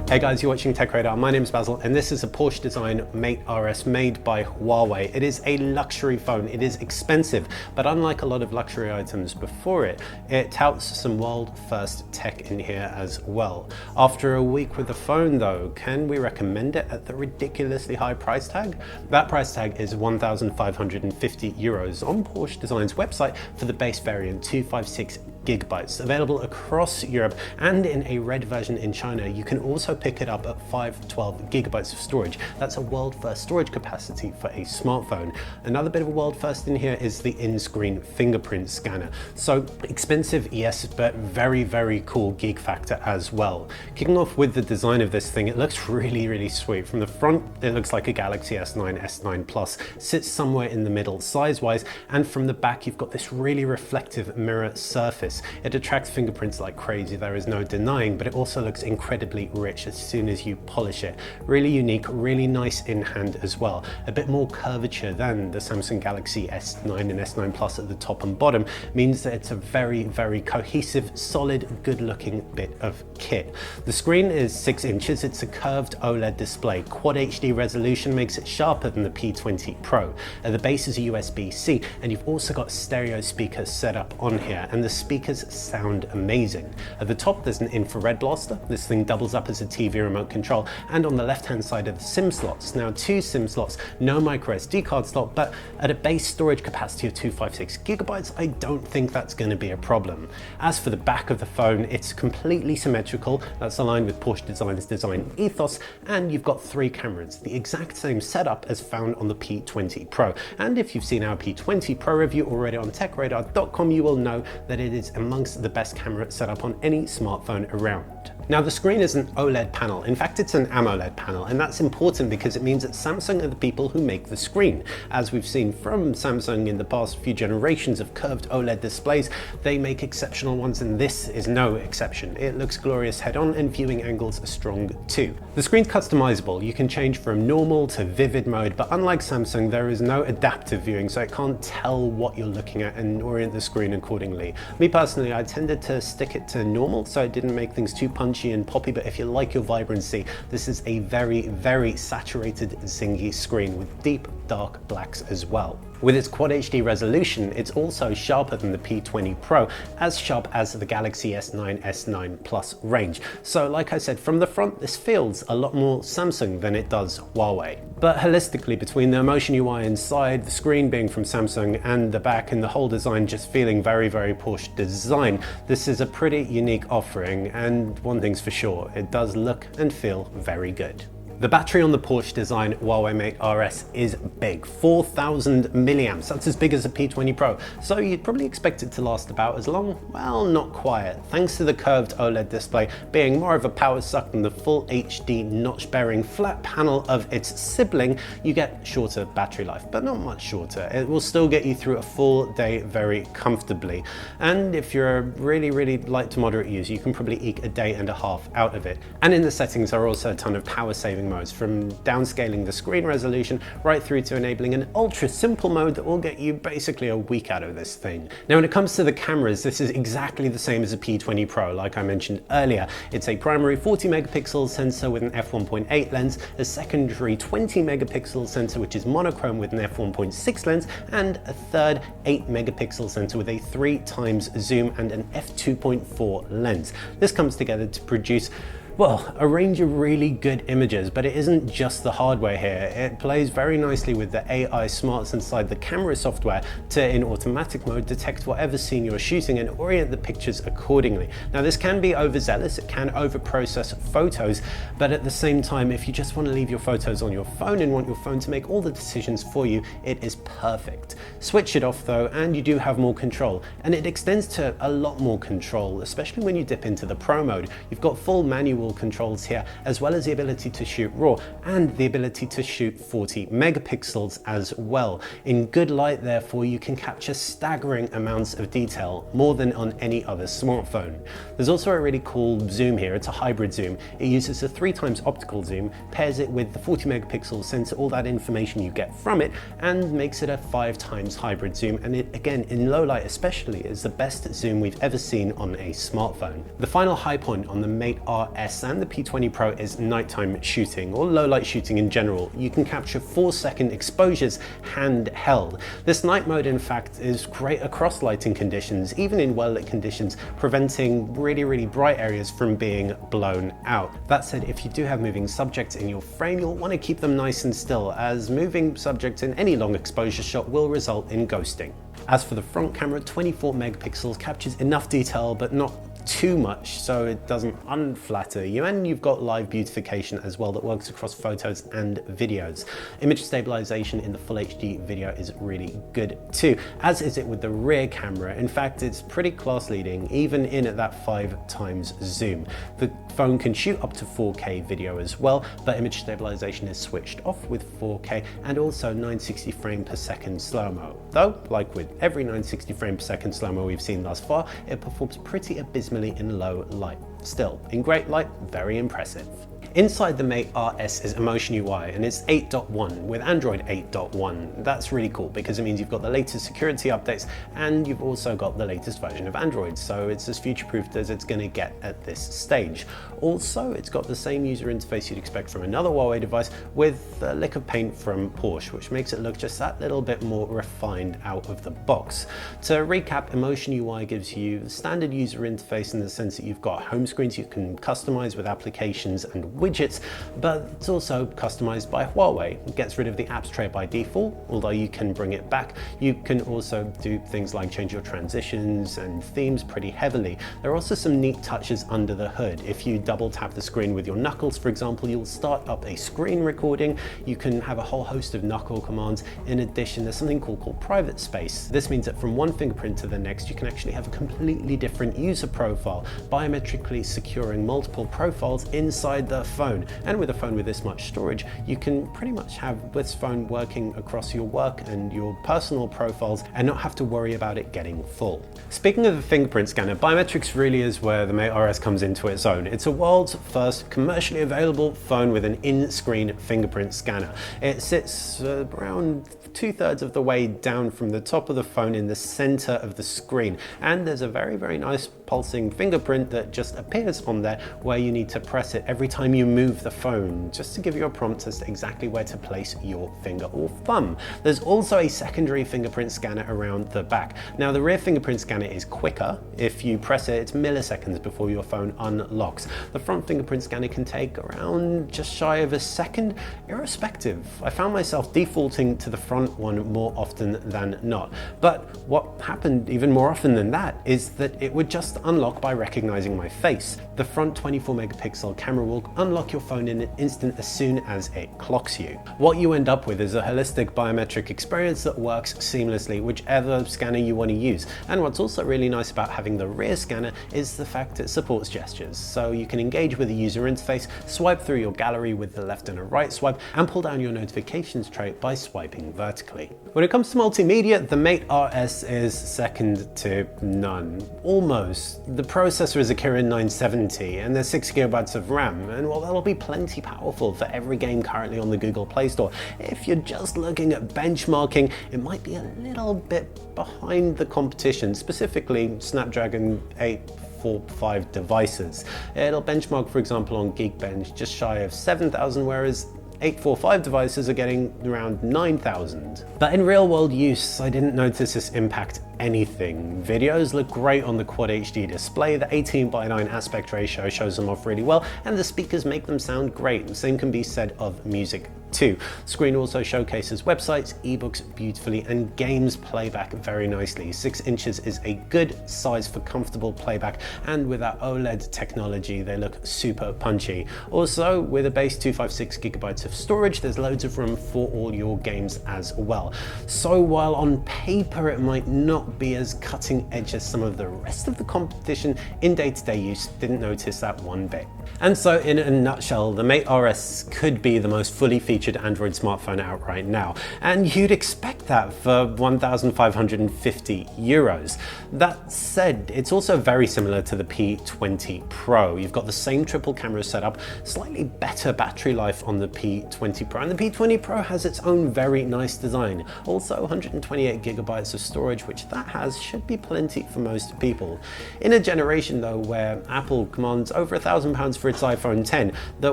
Hey guys, you're watching Tech Radar. My name is Basil and this is a Porsche Design Mate RS made by Huawei. It is a luxury phone. It is expensive, but unlike a lot of luxury items before it, it touts some world-first tech in here as well. After a week with the phone though, can we recommend it at the ridiculously high price tag? That price tag is 1,550 euros on Porsche Design's website for the base variant 256 gigabytes, available across Europe and in a red version in China. You can also pick it up at 512 gigabytes of storage. That's a world first storage capacity for a smartphone. Another bit of a world first in here is the in-screen fingerprint scanner. So expensive, yes, but very, very cool geek factor as well. Kicking off with the design of this thing, it looks really, really sweet. From the front, it looks like a Galaxy S9, S9 Plus, sits somewhere in the middle size-wise, and from the back, you've got this really reflective mirror surface. It attracts fingerprints like crazy, there is no denying, but it also looks incredibly rich as soon as you polish it. Really unique, really nice in hand as well. A bit more curvature than the Samsung Galaxy S9 and S9 Plus at the top and bottom means that it's a very, very cohesive, solid, good looking bit of kit. The screen is 6 inches, it's a curved OLED display. Quad HD resolution makes it sharper than the P20 Pro. The base is a USB-C, and you've also got stereo speakers set up on here, and the speakers sound amazing. At the top there's an infrared blaster. This thing doubles up as a TV remote control, and on the left hand side are the SIM slots. Now 2 SIM slots, no micro SD card slot, but at a base storage capacity of 256 gigabytes, I don't think that's going to be a problem. As for the back of the phone, it's completely symmetrical. That's aligned with Porsche Design's design ethos, and you've got 3 cameras, the exact same setup as found on the P20 Pro. And if you've seen our P20 Pro review already on techradar.com, you will know that it is amongst the best camera setup on any smartphone around. Now the screen is an OLED panel. In fact, it's an AMOLED panel, and that's important because it means that Samsung are the people who make the screen. As we've seen from Samsung in the past few generations of curved OLED displays, they make exceptional ones, and this is no exception. It looks glorious head on, and viewing angles are strong too. The screen's customizable. You can change from normal to vivid mode, but unlike Samsung, there is no adaptive viewing, so it can't tell what you're looking at and orient the screen accordingly. Me personally, I tended to stick it to normal so it didn't make things too punchy and poppy, but if you like your vibrancy, this is a very, very saturated zingy screen with deep dark blacks as well. With its Quad HD resolution, it's also sharper than the P20 Pro, as sharp as the Galaxy S9, S9 Plus range. So like I said, from the front, this feels a lot more Samsung than it does Huawei. But holistically, between the Emotion UI inside, the screen being from Samsung, and the back, and the whole design just feeling very, very Porsche Design, this is a pretty unique offering, and one thing's for sure, it does look and feel very good. The battery on the Porsche Design Huawei Mate RS is big, 4,000 milliamps. That's as big as a P20 Pro. So you'd probably expect it to last about as long. Well, not quite. Thanks to the curved OLED display being more of a power suck than the full HD notch-bearing flat panel of its sibling, you get shorter battery life, but not much shorter. It will still get you through a full day very comfortably. And if you're a really, really light to moderate user, you can probably eke a day and a half out of it. And in the settings are also a ton of power saving modes, from downscaling the screen resolution right through to enabling an ultra simple mode that will get you basically a week out of this thing. Now when it comes to the cameras, this is exactly the same as a P20 Pro. Like I mentioned earlier, it's a primary 40 megapixel sensor with an f1.8 lens, a secondary 20 megapixel sensor which is monochrome with an f1.6 lens, and a third 8 megapixel sensor with a 3 times zoom and an f2.4 lens. This comes together to produce, well, a range of really good images, but it isn't just the hardware here. It plays very nicely with the AI smarts inside the camera software to, in automatic mode, detect whatever scene you're shooting and orient the pictures accordingly. Now this can be overzealous, it can overprocess photos, but at the same time, if you just want to leave your photos on your phone and want your phone to make all the decisions for you, it is perfect. Switch it off though, and you do have more control, and it extends to a lot more control, especially when you dip into the Pro mode. You've got full manual controls here, as well as the ability to shoot RAW and the ability to shoot 40 megapixels as well. In good light, therefore, you can capture staggering amounts of detail, more than on any other smartphone. There's also a really cool zoom here. It's a hybrid zoom. It uses a 3 times optical zoom, pairs it with the 40 megapixel sensor, all that information you get from it, and makes it a 5 times hybrid zoom. And it, again, in low light especially, is the best zoom we've ever seen on a smartphone. The final high point on the Mate RS RS and the P20 Pro is nighttime shooting or low light shooting in general. You can capture 4-second exposures handheld. This night mode in fact is great across lighting conditions, even in well lit conditions, preventing really bright areas from being blown out. That said, if you do have moving subjects in your frame, you'll want to keep them nice and still, as moving subjects in any long exposure shot will result in ghosting. As for the front camera, 24 megapixels captures enough detail but not too much so it doesn't unflatter you, and you've got live beautification as well that works across photos and videos. Image stabilization in the full HD video is really good too, as is it with the rear camera. In fact, it's pretty class leading even in at that 5x zoom. The phone can shoot up to 4K video as well, but image stabilization is switched off with 4K and also 960 frame per second slow-mo. Though, like with every 960 frame per second slow-mo we've seen thus far, it performs pretty abysmally in low light. Still, in great light, very impressive. Inside the Mate RS is Emotion UI, and it's 8.1 with Android 8.1. That's really cool because it means you've got the latest security updates and you've also got the latest version of Android, so it's as future-proofed as it's going to get at this stage. Also, it's got the same user interface you'd expect from another Huawei device with a lick of paint from Porsche, which makes it look just that little bit more refined out of the box. To recap, Emotion UI gives you the standard user interface in the sense that you've got home screens you can customize with applications and widgets, but it's also customized by Huawei. It gets rid of the apps tray by default, although you can bring it back. You can also do things like change your transitions and themes pretty heavily. There are also some neat touches under the hood. If you double tap the screen with your knuckles, for example, you'll start up a screen recording. You can have a whole host of knuckle commands. In addition, there's something called private space. This means that from one fingerprint to the next, you can actually have a completely different user profile, biometrically securing multiple profiles inside the phone. And with a phone with this much storage, you can pretty much have this phone working across your work and your personal profiles and not have to worry about it getting full. Speaking of the fingerprint scanner, biometrics really is where the Mate RS comes into its own. It's a world's first commercially available phone with an in-screen fingerprint scanner. It sits around 2/3 of the way down from the top of the phone in the center of the screen, and there's a very nice pulsing fingerprint that just appears on there where you need to press it every time you move the phone, just to give you a prompt as to exactly where to place your finger or thumb. There's also a secondary fingerprint scanner around the back. Now, the rear fingerprint scanner is quicker. If you press it, it's milliseconds before your phone unlocks. The front fingerprint scanner can take around just shy of a second. Irrespective, I found myself defaulting to the front one more often than not. But what happened even more often than that is that it would just unlock by recognizing my face. The front 24 megapixel camera will unlock your phone in an instant as soon as it clocks you. What you end up with is a holistic biometric experience that works seamlessly whichever scanner you want to use. And what's also really nice about having the rear scanner is the fact it supports gestures. So you can engage with the user interface, swipe through your gallery with the left and a right swipe, and pull down your notifications tray by swiping vertically. When it comes to multimedia, the Mate RS is second to none. Almost. The processor is a Kirin 970 and there's 6 GB of RAM, and while that'll be plenty powerful for every game currently on the Google Play Store, if you're just looking at benchmarking, it might be a little bit behind the competition, specifically Snapdragon 845 devices. It'll benchmark, for example, on Geekbench just shy of 7,000, whereas 845 devices are getting around 9,000. But in real world use, I didn't notice this impact anything. Videos look great on the Quad HD display, the 18:9 aspect ratio shows them off really well, and the speakers make them sound great. The same can be said of music too. Screen also showcases websites, ebooks beautifully, and games playback very nicely. 6 inches is a good size for comfortable playback, and with that OLED technology, they look super punchy. Also, with a base 256 GB of storage, there's loads of room for all your games as well. So while on paper it might not be as cutting edge as some of the rest of the competition, in day-to-day use, didn't notice that one bit. And so in a nutshell, the Mate RS could be the most fully featured featured Android smartphone out right now. And you'd expect that for 1,550 euros. That said, it's also very similar to the P20 Pro. You've got the same triple camera setup, slightly better battery life on the P20 Pro, and the P20 Pro has its own very nice design. Also 128 gigabytes of storage, which that has should be plenty for most people. In a generation though where Apple commands over £1,000 for its iPhone 10, the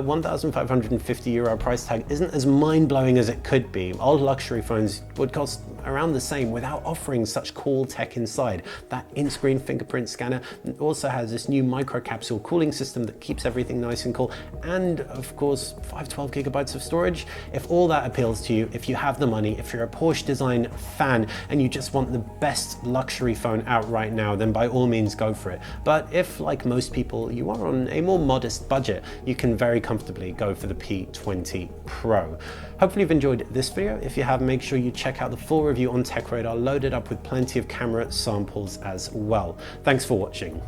1,550 euro price tag isn't as mind-blowing as it could be. Old luxury phones would cost around the same without offering such cool tech inside. That in-screen fingerprint scanner also has this new microcapsule cooling system that keeps everything nice and cool, and of course 512 gigabytes of storage. If all that appeals to you, if you have the money, if you're a Porsche Design fan and you just want the best luxury phone out right now, then by all means go for it. But if, like most people, you are on a more modest budget, you can very comfortably go for the P20 Pro. Hopefully you've enjoyed this video. If you have, make sure you check out the full review on TechRadar, loaded up with plenty of camera samples as well. Thanks for watching.